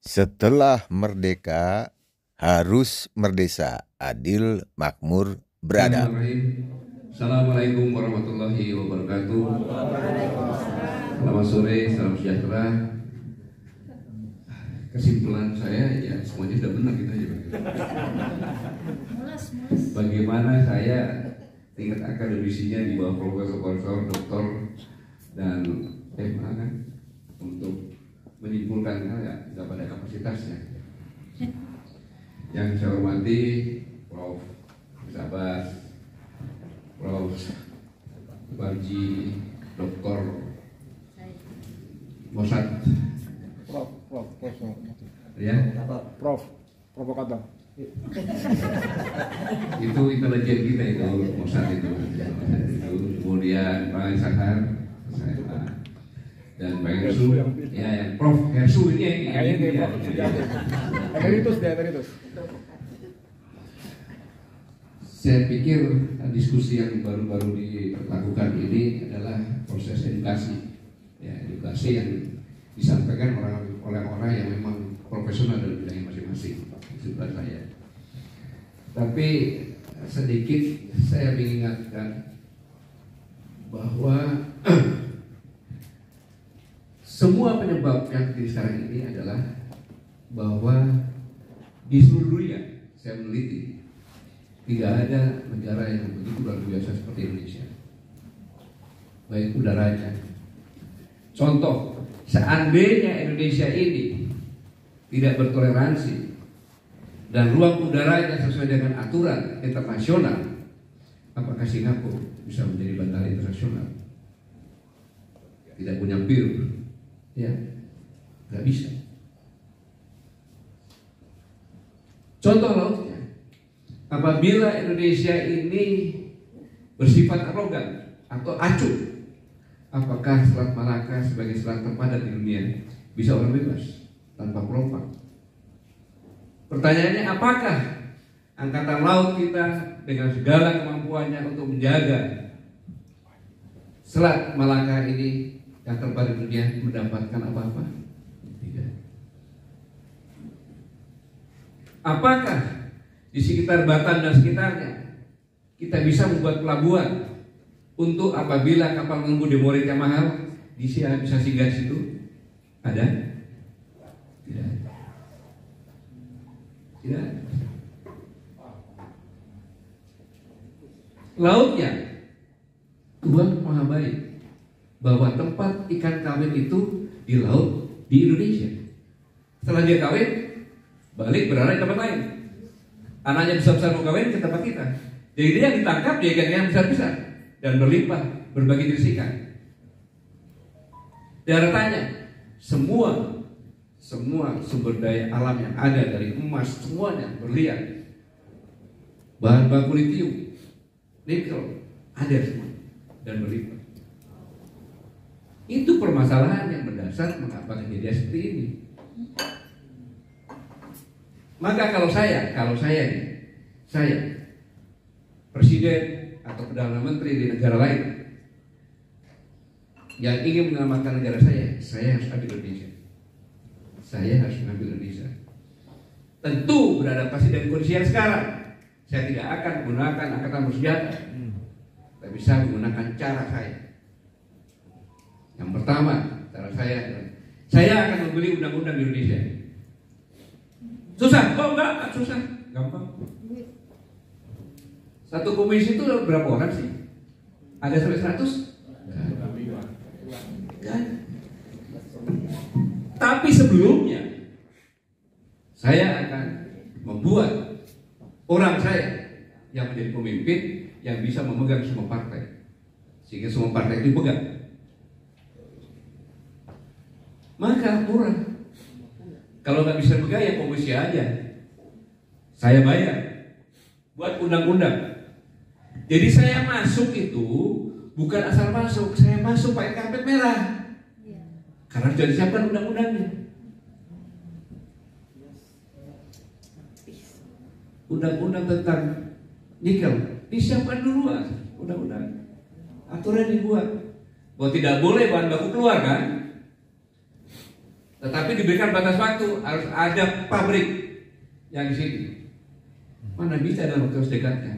Setelah merdeka, harus merdesa, adil, makmur, beradab. Assalamualaikum warahmatullahi wabarakatuh. Selamat sore, salam sejahtera. Kesimpulan saya ya semuanya sudah benar gitu aja. Bagaimana saya tingkat akademisinya di bawah profesor, doktor dan kan untuk menyimpulkan ya tidak pada kapasitasnya. Yang saya hormati Prof. Sahabat, Prof. Barji, Dr. Mossad, Prof. ya, Provokator. itu intelijen kita itu Mossad itu. Kemudian Pak Sahar, dan Pak Hersu, ya, yang Prof. Hersu ini Emeritus. Saya pikir diskusi yang baru-baru dilakukan ini adalah proses edukasi, ya, edukasi yang disampaikan oleh orang yang memang profesional dalam bidangnya masing-masing, sebelah saya. Tapi sedikit saya mengingatkan bahwa semua penyebab yang terjadi sekarang ini adalah bahwa di seluruh dunia saya meneliti tidak ada negara yang begitu luar biasa seperti Indonesia, baik udaranya. Contoh, seandainya Indonesia ini tidak bertoleransi dan ruang udaranya sesuai dengan aturan internasional, apakah Singapura bisa menjadi bandara internasional? Tidak punya bir, ya, nggak bisa. Contoh lautnya, apabila Indonesia ini bersifat arogan atau acuh, apakah Selat Malaka sebagai selat terpadat di dunia bisa orang bebas tanpa penumpang? Pertanyaannya, apakah angkatan laut kita dengan segala kemampuannya untuk menjaga Selat Malaka ini yang terpadat di dunia mendapatkan apa-apa? Tidak. Apakah di sekitar Batam dan sekitarnya kita bisa membuat pelabuhan untuk apabila kapal mengemudi muridnya mahal bisa singgah di situ? Ada? Tidak. Tidak. Lautnya Tuhan maha baik bahwa tempat ikan kawin itu di laut di Indonesia. Setelah dia kawin, balik berada di tempat lain. Anaknya besar-besar mau kawin ke tempat kita. Jadi dia yang ditangkap, dia ikan yang besar-besar dan berlimpah, berbagi dirisikan. Daratanya, semua sumber daya alam yang ada dari emas semuanya berlian, bahan baku litium, nikel ada semua dan berlimpah. Itu permasalahan yang mendasar mengapa kejadian seperti ini. Maka kalau saya presiden atau perdana menteri di negara lain yang ingin menyelamatkan negara saya harus ambil Indonesia. Saya harus mengambil Indonesia. Tentu beradaptasi dengan kondisi yang sekarang. Saya tidak akan menggunakan angkatan bersenjata, tapi bisa menggunakan cara saya. Yang pertama, cara saya akan membeli undang-undang di Indonesia. Susah? Oh enggak susah, gampang. Satu komisi itu berapa orang sih? Ada sampai 100? Enggak. Tapi sebelumnya saya akan membuat orang saya yang menjadi pemimpin yang bisa memegang semua partai, sehingga semua partai itu dipegang. Maka murah. Kalau nggak bisa pegang ya komisi aja. Saya bayar buat undang-undang. Jadi saya masuk itu bukan asal masuk, saya masuk pakai karpet merah. Karena sudah disiapkan undang-undangnya. Undang-undang tentang nikel disiapkan duluan, undang-undang. Aturan dibuat bahwa tidak boleh bahan baku keluar kan. Tetapi diberikan batas waktu, harus ada pabrik yang di sini. Mana bisa dalam waktu dekatnya?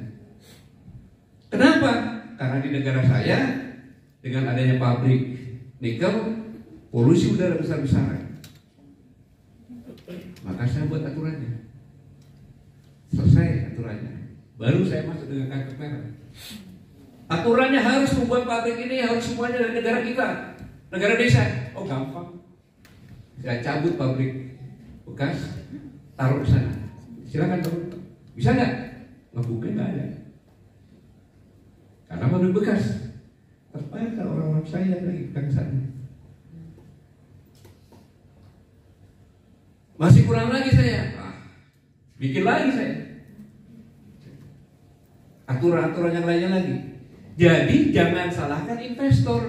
Kenapa? Karena di negara saya dengan adanya pabrik nikel, polusi udara besar-besaran. Maka saya buat aturannya. Selesai aturannya, baru saya masuk dengan kartu merah. Aturannya harus membuat pabrik ini harus semuanya dari negara kita, negara desa. Oh gampang. Saya cabut pabrik bekas, taruh di sana. Silakan taruh. Bisa nggak? Ngebuknya nggak ada. Karena pabrik bekas. Terpaksa orang-orang saya lagi ke sana. Masih kurang lagi saya. Bikin lagi saya. Aturan-aturan yang lainnya lagi. Jadi jangan salahkan investor.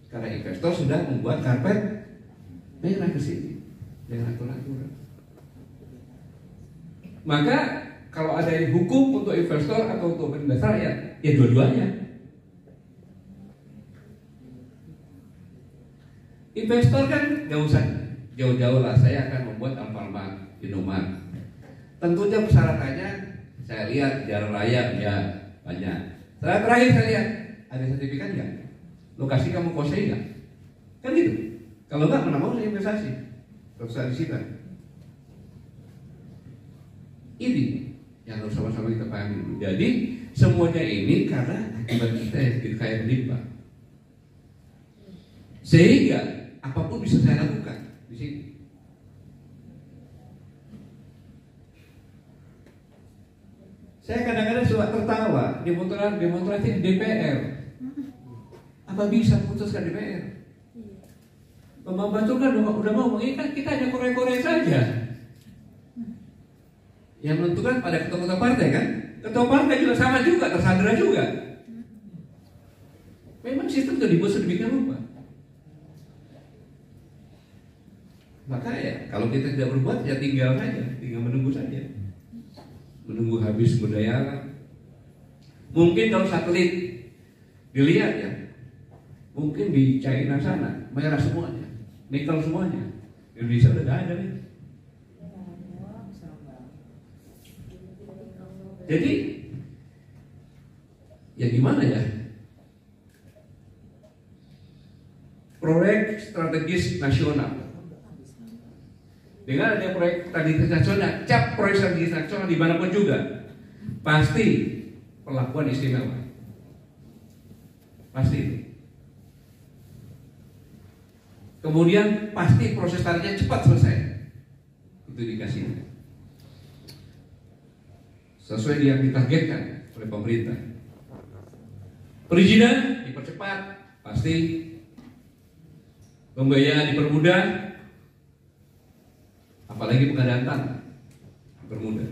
Karena investor sudah membuat karpet merah ke sini dengan aturan-aturan. Maka kalau ada hukum untuk investor atau untuk penindas rakyat, ya dua-duanya. Investor kan nggak usah jauh-jauh lah. Saya akan membuat Alfamart di Indomaret. Tentunya persyaratannya saya lihat jalan raya ya banyak. Setelah terakhir saya lihat ada sertifikat nggak? Lokasi kamu kuasai nggak? Kan gitu. Kalau nggak, mana mau saya investasi? Terus disita. Ini yang harus sama-sama kita pahami dulu. Jadi semuanya ini karena akibat kita yang kayak menimpa. Sehingga apapun bisa saya lakukan di sini. Saya kadang-kadang suka tertawa demonstrasi di DPR. Apa bisa putuskan DPR? Pembantu kan udah mau mengikat, kita hanya korek-korek saja. Yang menentukan pada ketua-ketua partai kan? Ketua partai juga sama juga, tersandera juga. Memang sistem sudah dibuat sedemikian rupa. Maka ya, kalau kita tidak berbuat ya tinggal saja, tinggal menunggu saja. Menunggu habis sumber daya alam. Mungkin kalau satelit dilihat ya, mungkin di China sana merah semuanya, nikel semuanya. Indonesia udah gak ada nih. Jadi ya gimana ya? Proyek strategis nasional. Dengan adanya proyek strategis nasional, cap proyek strategis nasional dimanapun juga, pasti perlakuan istimewa. Pasti. Kemudian pasti proses tariknya cepat selesai. Itu dikasih. Sesuai yang ditargetkan oleh pemerintah. Perizinan dipercepat, pasti. Pembiayaan dipermudah, apalagi pengadaan tanah dipermudah.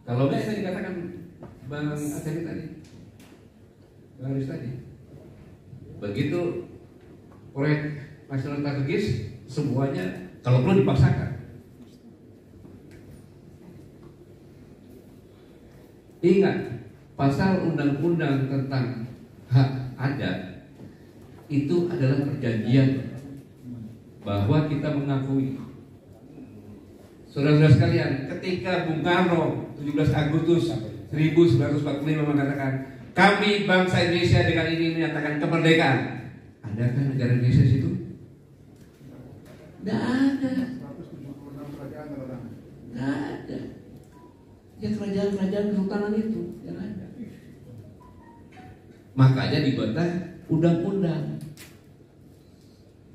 Kalau enggak yang dikatakan Bang Aceh tadi, Bang Aris tadi, begitu proyek nasional strategis semuanya kalau perlu dipaksakan. Ingat, pasal undang-undang tentang hak adat itu adalah perjanjian bahwa kita mengakui. Saudara-saudara sekalian, ketika Bung Karno 17 Agustus 1945 mengatakan kami bangsa Indonesia dengan ini menyatakan kemerdekaan, adakah negara Indonesia di situ? Tidak ada. Tidak ada. Ya kerajaan-kerajaan kesultanan itu yang ada. Makanya dibuatlah undang-undang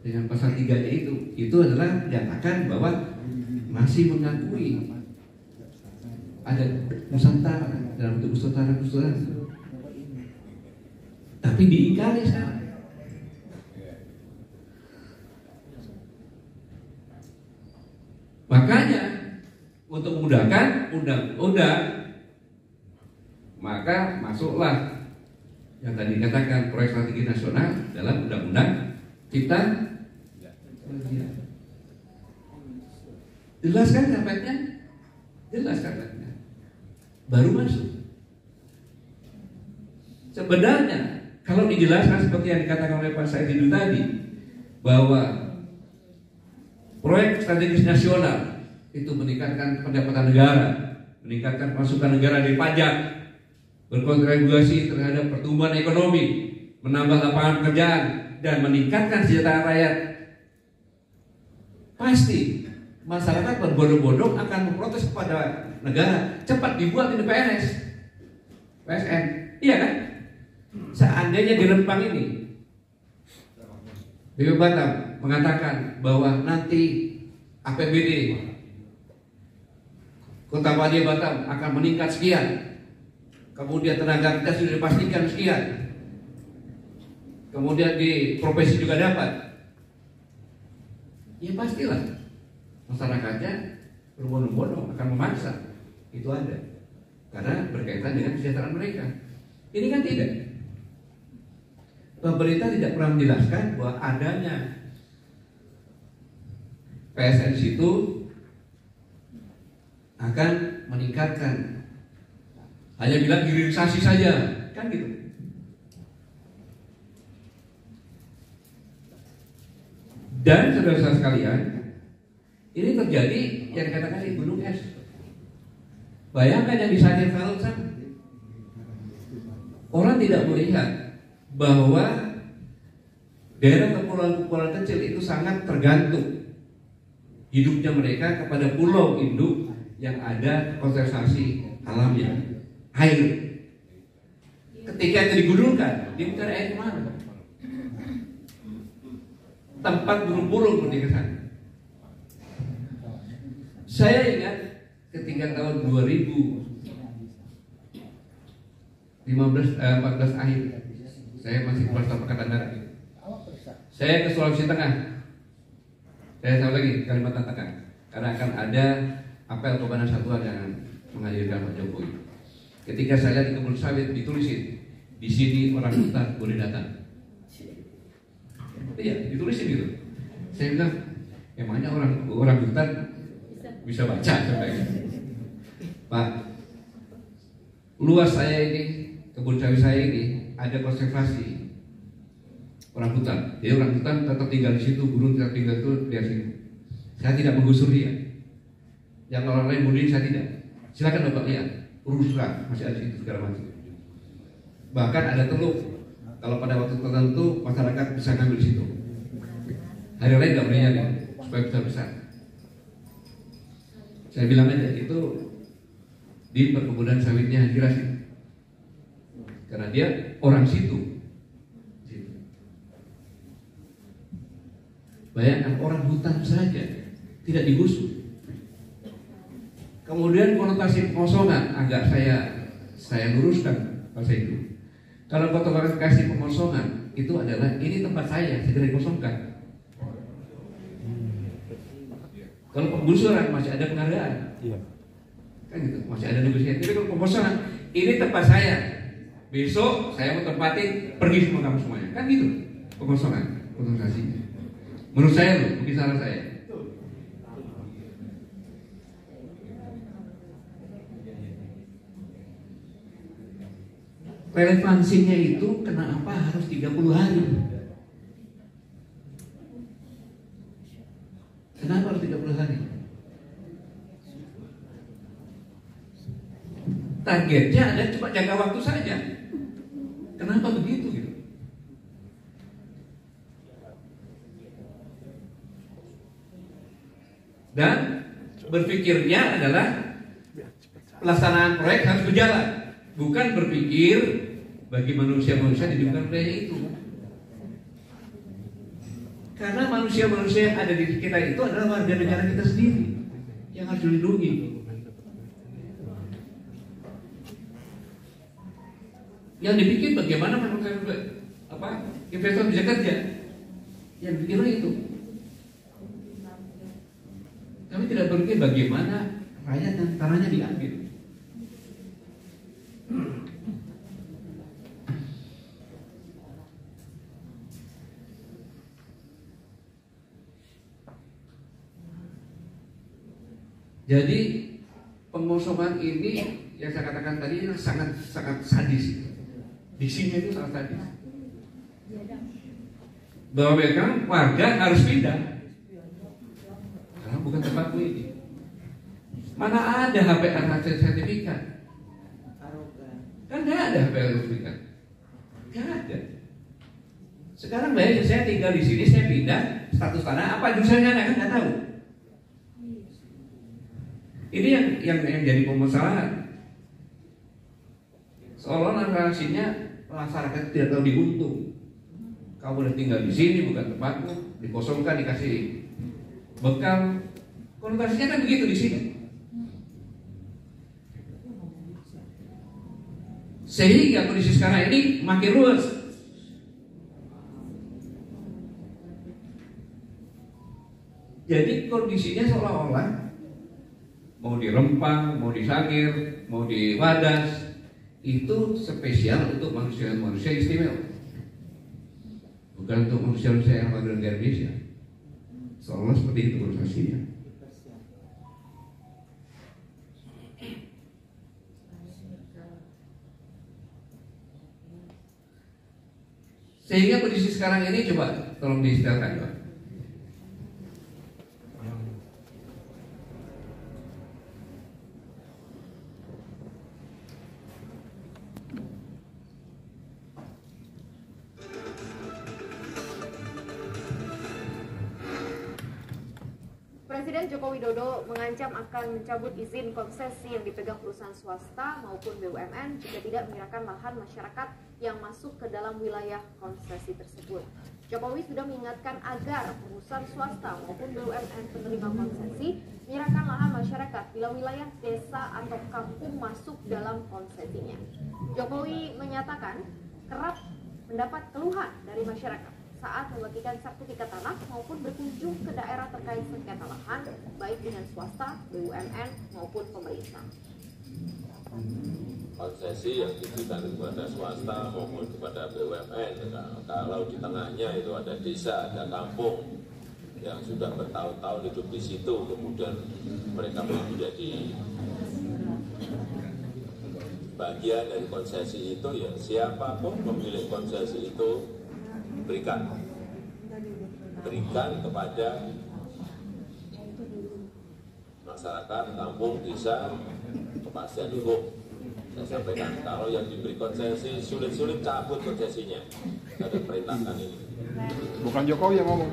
dengan pasal 3-nya itu adalah menyatakan bahwa masih mengakui ada Nusantara dalam bentuk Nusantara, tapi diingkari sekarang. Makanya untuk memudahkan undang-undang, maka masuklah yang tadi dikatakan proyek strategi nasional dalam undang-undang cipta kerja. Jelas kan karpetnya? Jelas karpetnya. Baru masuk. Sebenarnya Kalau dijelaskan seperti yang dikatakan oleh Pak Said Didu tadi, bahwa proyek strategis nasional itu meningkatkan pendapatan negara, meningkatkan masukan negara dari pajak, berkontribusi terhadap pertumbuhan ekonomi, menambah lapangan pekerjaan, dan meningkatkan kesejahteraan rakyat, pasti masyarakat berbondong-bondong akan memprotes kepada negara. Cepat dibuat ini PSN, iya kan? Seandainya di Rempang ini BPM Batam mengatakan bahwa nanti APBD Kota Padia Batam akan meningkat sekian, kemudian tenaga kerja sudah dipastikan sekian, kemudian di profesi juga dapat, ya pastilah masyarakatnya berbondong-bondong akan memaksa. Itu ada, karena berkaitan dengan kesejahteraan mereka. Ini kan tidak. Pemerintah tidak pernah menjelaskan bahwa adanya PSN itu akan meningkatkan, hanya bilang hilirisasi saja, kan gitu. Dan saudara-saudara sekalian, ini terjadi yang dikatakan di gunung es. Bayangkan yang di Sadir Falsan, orang tidak melihat bahwa daerah kepulauan-kepulauan kecil itu sangat tergantung hidupnya mereka kepada pulau induk yang ada konservasi alamnya, air. Ketika itu digulungkan, dia mencari air kemana? Tempat burung-burung pergi ke sana. Saya ingat ketika tahun 2014 akhir, saya masih Kepala Staf Angkatan Darat. Saya ke Sulawesi Tengah. Saya tahu lagi Kalimantan Tengah, karena akan ada apel Komandan Satuan yang menghadirkan Pak Jokowi. Ketika saya lihat di kebun sawit ditulisin, di sini orang hutan boleh datang. Iya, ditulisin gitu. Saya bilang, emangnya orang hutan bisa baca sebenarnya. Pak, luas saya ini, kebun sawit saya ini ada konservasi orang hutan. Jadi orang hutan tetap tinggal di situ, burung tetap tinggal itu di sini. Saya tidak menggusur dia. Yang orang lain bunuh saya tidak. Silakan Bapak lihat, uruskan masih ada di situ segala macam. Bahkan ada teluk. Kalau pada waktu tertentu masyarakat bisa ngambil di situ. Hari lain nggak boleh nyari supaya besar. Saya bilang aja itu di perkebunan sawitnya jelasin. Karena dia orang situ. Bayangkan orang hutan saja tidak digusur. Kemudian konotasi pengosongan agak saya luruskan bahasa itu. Kalau konotasi pengosongan itu adalah ini tempat saya segera dikosongkan. Kalau penggusuran masih ada penghargaan, kan gitu, masih ada negosiasi. Tapi kalau pengosongan ini tempat saya, besok saya mau tempatin, pergi semua kamu semuanya, kan gitu pengosongan, konotasinya. Menurut saya loh, mungkin salah saya. Relevansinya itu kenapa harus 30 hari? Kenapa harus 30 hari? Targetnya ada cuma jangka waktu saja. Kenapa begitu gitu? Dan berpikirnya adalah pelaksanaan proyek harus berjalan, bukan berpikir bagi manusia-manusia di lingkungan proyek itu. Karena manusia-manusia yang ada di kita itu adalah warga negara kita sendiri yang harus dilindungi. Yang dipikir bagaimana investor bisa kerja, yang dipikirlah itu. Kami tidak berpikir bagaimana rakyat dan tanahnya diambil. Jadi pengosongan ini yang saya katakan tadi sangat sadis. Diksinya itu sangat sadis. bahwa mereka warga harus pindah karena bukan tempatmu ini. Mana ada HPR sertifikat? Kan nggak ada HPR sertifikat, nggak ada. Sekarang bayangin saya tinggal di sini, saya pindah status tanah apa jurusannya kan nggak tahu. Ini yang jadi permasalahan. Seolah narasinya masyarakat tidak tahu diuntung. Kamu udah tinggal di sini bukan tempatmu, dikosongkan dikasih bekal. Konotasinya kan begitu di sini. Sehingga kondisi sekarang ini makin luas. Jadi kondisinya seolah-olah mau di Rempang, mau di Sangir, mau di Wadas itu spesial untuk manusia-manusia istimewa, bukan untuk manusia-manusia yang ada di Indonesia. Seolah seperti itu konotasinya. Sehingga kondisi sekarang ini coba tolong diistilahkan, Pak. Presiden Joko Widodo mengancam akan mencabut izin konsesi yang dipegang perusahaan swasta maupun BUMN jika tidak menyerahkan lahan masyarakat yang masuk ke dalam wilayah konsesi tersebut. Jokowi sudah mengingatkan agar perusahaan swasta maupun BUMN penerima konsesi menyerahkan lahan masyarakat bila wilayah desa atau kampung masuk dalam konsesinya. Jokowi menyatakan kerap mendapat keluhan dari masyarakat saat membagikan sertifikat tanah maupun berkunjung ke daerah terkait sengketa lahan, baik dengan swasta, BUMN maupun pemerintah. Konsesi yang diberikan kepada swasta maupun kepada BUMN, kalau di tengahnya itu ada desa, ada kampung yang sudah bertahun-tahun hidup di situ, kemudian mereka menjadi bagian dari konsesi itu, ya siapapun pemilik konsesi itu berikan kepada masyarakat, kampung, desa, kepastian hukum. Saya sampaikan, kalau yang diberi konsesi sulit-sulit cabut konsesinya. Saya akan perintahkan ini. Bukan Jokowi yang ngomong.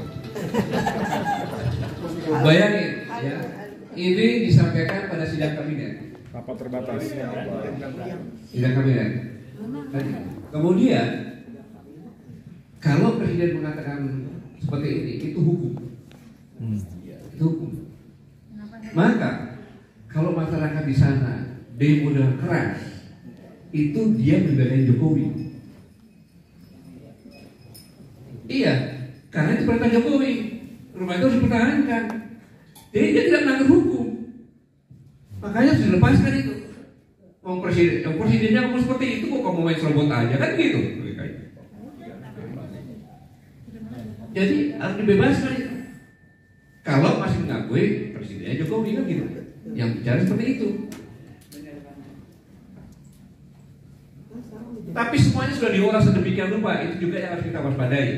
Bayangin, ya, ini disampaikan pada sidang kabinet. Rapat terbatas. Sidang kabinet. Kemudian kalau presiden mengatakan seperti ini, itu hukum. Itu hukum. Maka kalau masyarakat di sana demo dengan keras, itu dia membelain Jokowi. Iya, karena itu perintah Jokowi. Rumah itu harus dipertahankan. Jadi dia tidak melanggar hukum. Makanya harus dilepaskan itu. Presidennya ngomong seperti itu, kok kamu main serobot aja kan gitu. Jadi harus dibebaskan itu. Kalau masih mengakui presidennya Jokowi kan gitu, yang bicara seperti itu. Tapi semuanya sudah diolah sedemikian rupa, itu juga yang harus kita waspadai.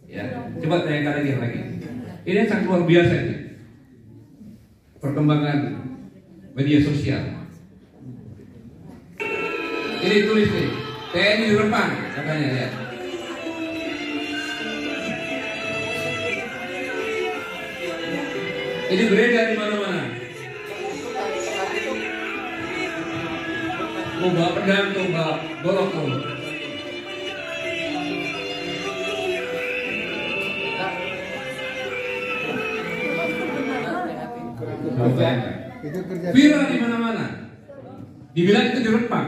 Ya, coba tanyakan lagi. Ini yang sangat luar biasa ini. Perkembangan media sosial. Ini tulis nih, TNI di Rempang katanya ya. Ini beredar di mana-mana. Mau bawa pedang tuh, bawa golok tuh. Viral di mana-mana. Dibilang itu di Rempang.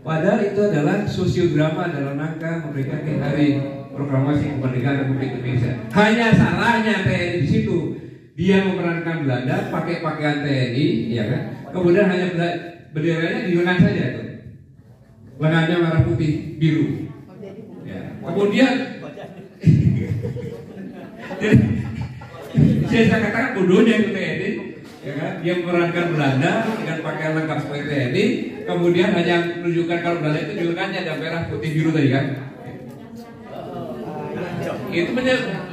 Padahal itu adalah sosiodrama dalam rangka memperingati hari proklamasi kemerdekaan Republik Indonesia. Hanya salahnya TNI di situ. Dia memerankan Belanda pakai pakaian TNI, ya kan? Kemudian hanya benderanya di lengan saja tuh. Lengannya merah putih biru. Ya. Kemudian saya katakan bodohnya itu TNI, ya kan? Dia memerankan Belanda dengan pakaian lengkap seperti TNI, kemudian hanya menunjukkan kalau Belanda itu di lengannya ada merah putih biru tadi kan? Itu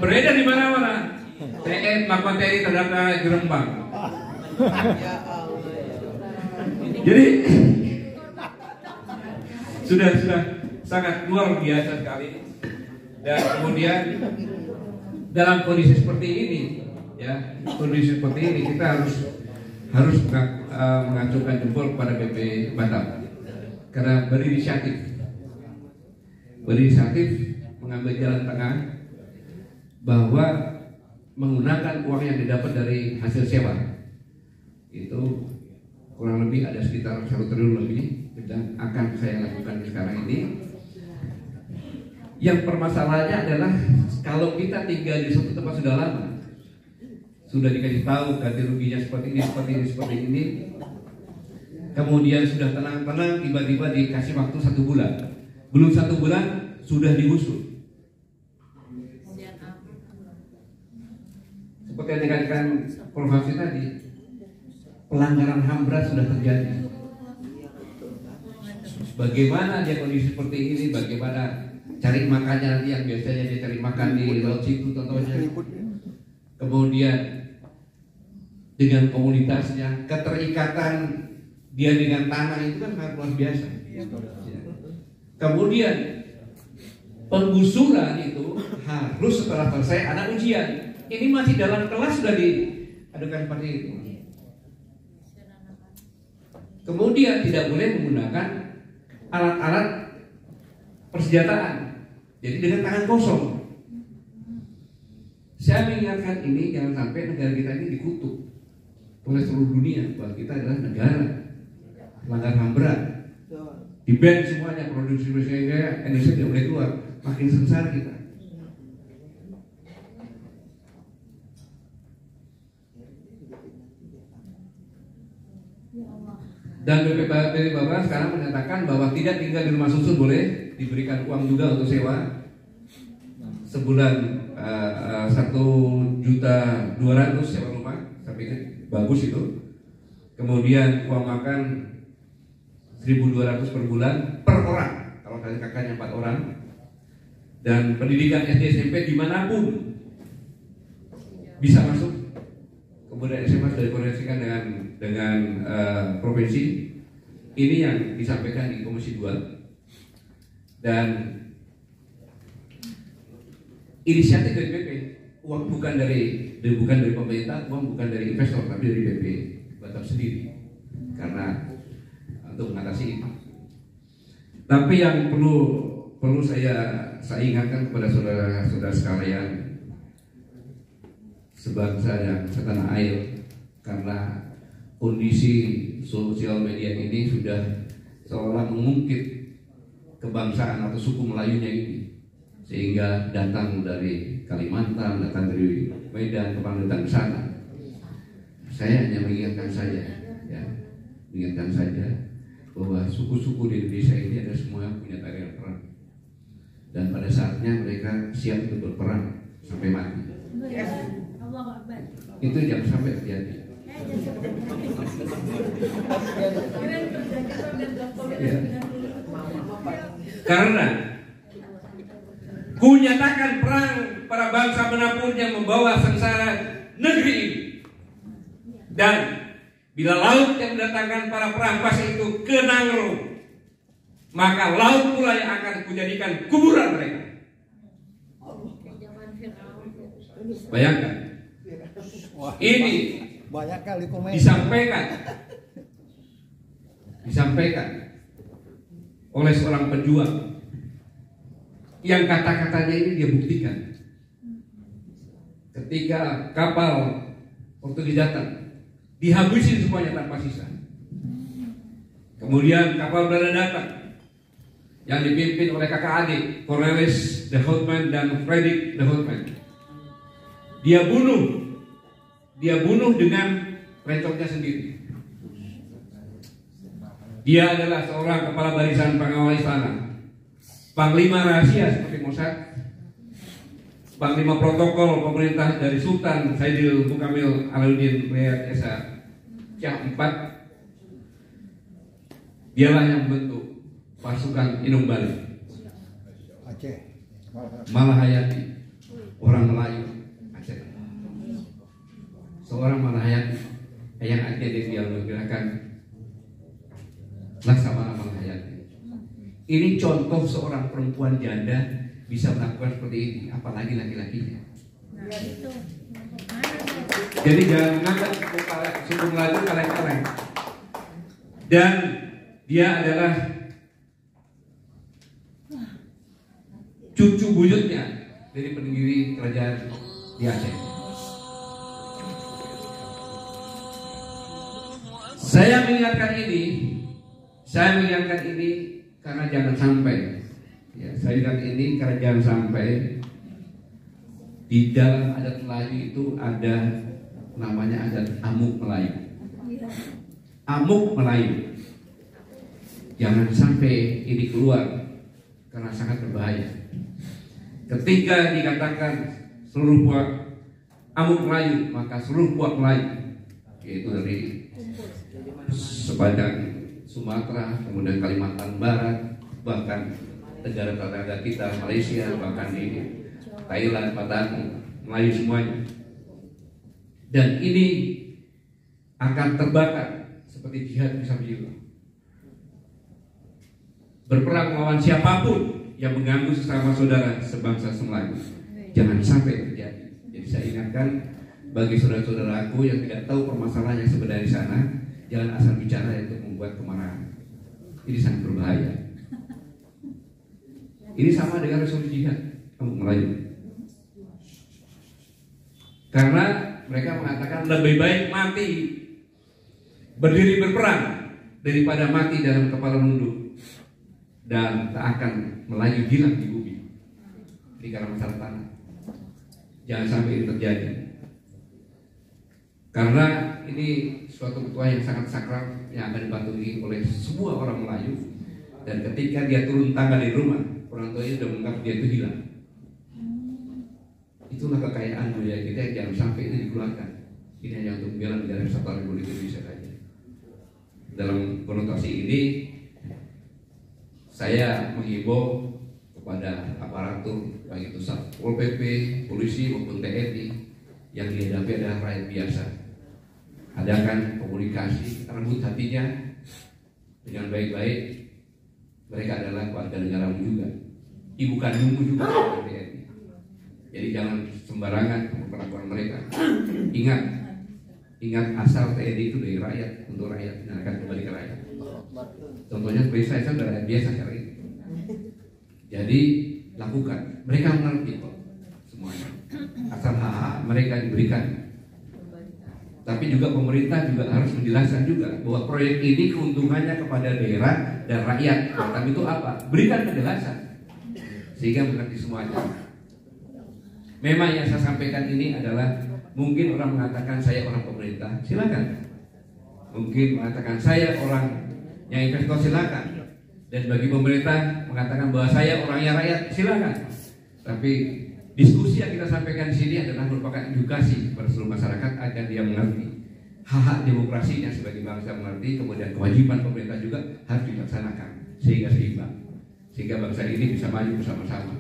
beredar di mana-mana. Melakukan TNI terhadap Rembang. Jadi sudah sangat luar biasa sekali. Dan kemudian dalam kondisi seperti ini, ya, kondisi seperti ini kita harus mengacungkan jempol kepada BP Batam karena berinisiatif mengambil jalan tengah bahwa menggunakan uang yang didapat dari hasil sewa itu kurang lebih ada sekitar 1 triliun lebih, dan akan saya lakukan sekarang ini. Yang permasalahannya adalah kalau kita tinggal di suatu tempat sudah lama, sudah dikasih tahu ganti ruginya seperti ini, kemudian sudah tenang-tenang, tiba-tiba dikasih waktu 1 bulan, belum 1 bulan sudah digusur. Seperti yang dikatakan Prof. Hafsi tadi, pelanggaran HAM berat sudah terjadi. Bagaimana dia kondisi seperti ini, bagaimana cari makannya nanti yang biasanya dia cari makan di laut situ contohnya. Kemudian dengan komunitasnya, keterikatan dia dengan tanah itu kan sangat luar biasa. Kemudian penggusuran itu harus setelah selesai ada ujian. Ini masih dalam kelas sudah diadukan seperti itu. Kemudian tidak boleh menggunakan alat-alat persenjataan. Jadi dengan tangan kosong. Saya mengingatkan ini jangan sampai negara kita ini dikutuk oleh seluruh dunia bahwa kita adalah negara pelanggar HAM berat. Di ban semuanya produksi Indonesia tidak boleh keluar, makin sengsara kita. Dan BPBD Bapak sekarang menyatakan bahwa tidak tinggal di rumah susun boleh, diberikan uang juga untuk sewa sebulan 1.200.000 sewa rumah, saya pikir bagus itu. Kemudian uang makan 1.200 per bulan per orang, kalau dari kakaknya 4 orang. Dan pendidikan SD SMP dimanapun bisa masuk. Kemudian SMA sudah dikoordinasikan dengan provinsi. Ini yang disampaikan di Komisi 2. Dan inisiatif dari BP, uang bukan dari pemerintah, uang bukan dari investor, tapi dari BP Batam sendiri. Karena untuk mengatasi itu. Tapi yang perlu saya ingatkan kepada saudara-saudara sekalian, sebangsa yang setanah air, karena kondisi sosial media ini sudah seolah mengungkit kebangsaan atau suku Melayunya ini, sehingga datang dari Kalimantan, datang dari Medan, kepala datang ke sana. Saya hanya mengingatkan saja bahwa suku-suku di Indonesia ini ada semua yang punya tarian perang, dan pada saatnya mereka siap untuk berperang sampai mati. Itu jangan sampai terjadi. Ya. Karena kunyatakan perang para bangsa manapun yang membawa sengsara negeri ini, dan bila laut yang mendatangkan para perampas itu ke Nangro, maka laut pula yang akan kujadikan kuburan mereka. Bayangkan. Ini banyak kali komen disampaikan oleh seorang pejuang yang kata-katanya ini dia buktikan ketika kapal Portugis datang, dihabisin semuanya tanpa sisa. Kemudian kapal Belanda datang yang dipimpin oleh kakak adik Cornelis de Houtman dan Frederik de Houtman. Dia bunuh dengan rencoknya sendiri. Dia adalah seorang kepala barisan pengawal istana, panglima rahasia seperti Mossad, panglima protokol pemerintah dari Sultan Saidil Mukamil Alauddin Riyad Esa Shah IV. Dialah yang membentuk pasukan Inung Bali, Aceh, Malahayati, Laksamana Manghayati. Ini contoh seorang perempuan janda bisa melakukan seperti ini, apalagi laki-lakinya. Jadi jangan menganggap sungguh lagu kaleng-kaleng. Dan dia adalah cucu buyutnya dari pendiri kerajaan di Aceh. Saya mengingatkan ini karena jangan sampai, ya, saya ingat ini karena jangan sampai di dalam adat Melayu itu ada namanya adat Amuk Melayu. Amuk Melayu. Jangan sampai ini keluar karena sangat berbahaya. Ketika dikatakan seluruh puak Amuk Melayu, maka seluruh puak Melayu, yaitu dari sepanjang Sumatera, kemudian Kalimantan Barat, bahkan negara tetangga kita Malaysia, bahkan di Thailand, Patani, Melayu semuanya. Dan ini akan terbakar seperti jihad fisabilillah. Berperang melawan siapapun yang mengganggu sesama saudara sebangsa semelayu. Jangan sampai terjadi. Jadi saya ingatkan bagi saudara-saudaraku yang tidak tahu permasalahan yang sebenarnya di sana, jangan asal bicara untuk membuat kemarahan. Ini sangat berbahaya. Ini sama dengan resolusi jihad Amuk Melayu. Karena mereka mengatakan lebih baik mati berdiri berperang daripada mati dalam kepala nunduk dan tak akan melaju hilang di bumi. Ini karena masalah tanah. Jangan sampai ini terjadi. Karena ini suatu ketua yang sangat sakral yang akan dipatuhi oleh semua orang Melayu. Dan ketika dia turun tangga di rumah, orang tuanya sudah menganggap dia itu hilang. Itulah kekayaan budaya kita yang jangan sampai itu dikeluarkan. Ini hanya untuk membela negara kesatuan Republik Indonesia saja. Dalam konotasi ini, saya menghimbau kepada aparatur, baik itu Satpol PP, polisi maupun TNI, yang dihadapi adalah rakyat biasa. Adakan komunikasi, rebut hatinya dengan baik-baik. Mereka adalah warga negaramu juga, ibu kandungmu juga TNI. Jadi jangan sembarangan perlakuan mereka. Ingat asal TNI itu dari rakyat, untuk rakyat, dan akan kembali ke rakyat. Contohnya seperti saya sudah rakyat biasa hari ini. Jadi lakukan. Mereka mengerti kok semuanya. Asal hak mereka diberikan. Tapi juga pemerintah juga harus menjelaskan juga bahwa proyek ini keuntungannya kepada daerah dan rakyat. Tapi itu apa? Berikan penjelasan sehingga mengerti semuanya. Memang yang saya sampaikan ini adalah mungkin orang mengatakan saya orang pemerintah, silakan. Mungkin mengatakan saya orang yang investor, silakan. Dan bagi pemerintah mengatakan bahwa saya orangnya rakyat, silakan. Tapi diskusi yang kita sampaikan di sini adalah merupakan edukasi kepada seluruh masyarakat agar dia mengerti hak-hak demokrasinya sebagai bangsa mengerti, kemudian kewajiban pemerintah juga harus dilaksanakan sehingga seimbang, sehingga bangsa ini bisa maju bersama-sama.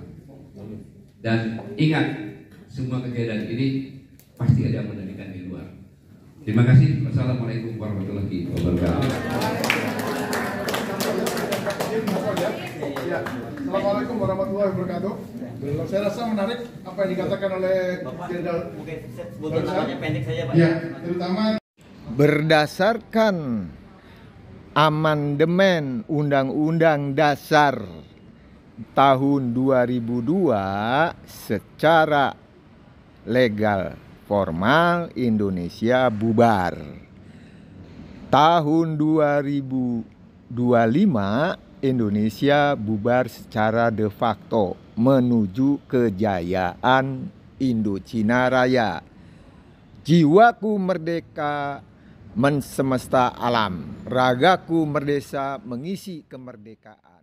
Dan ingat, semua kejadian ini pasti ada yang menjadikan di luar. Terima kasih. Wassalamualaikum warahmatullahi wabarakatuh. Ya, Assalamualaikum warahmatullahi wabarakatuh. Saya rasa menarik apa yang dikatakan oleh Jenderal. Mungkin sebutkan namanya pendek saja Pak. Ya, terutama Berdasarkan amandemen Undang-Undang Dasar tahun 2002 secara legal formal Indonesia bubar. Tahun 2025 Indonesia bubar secara de facto menuju kejayaan Indochina Raya. Jiwaku merdeka mensemesta alam, ragaku merdeka mengisi kemerdekaan.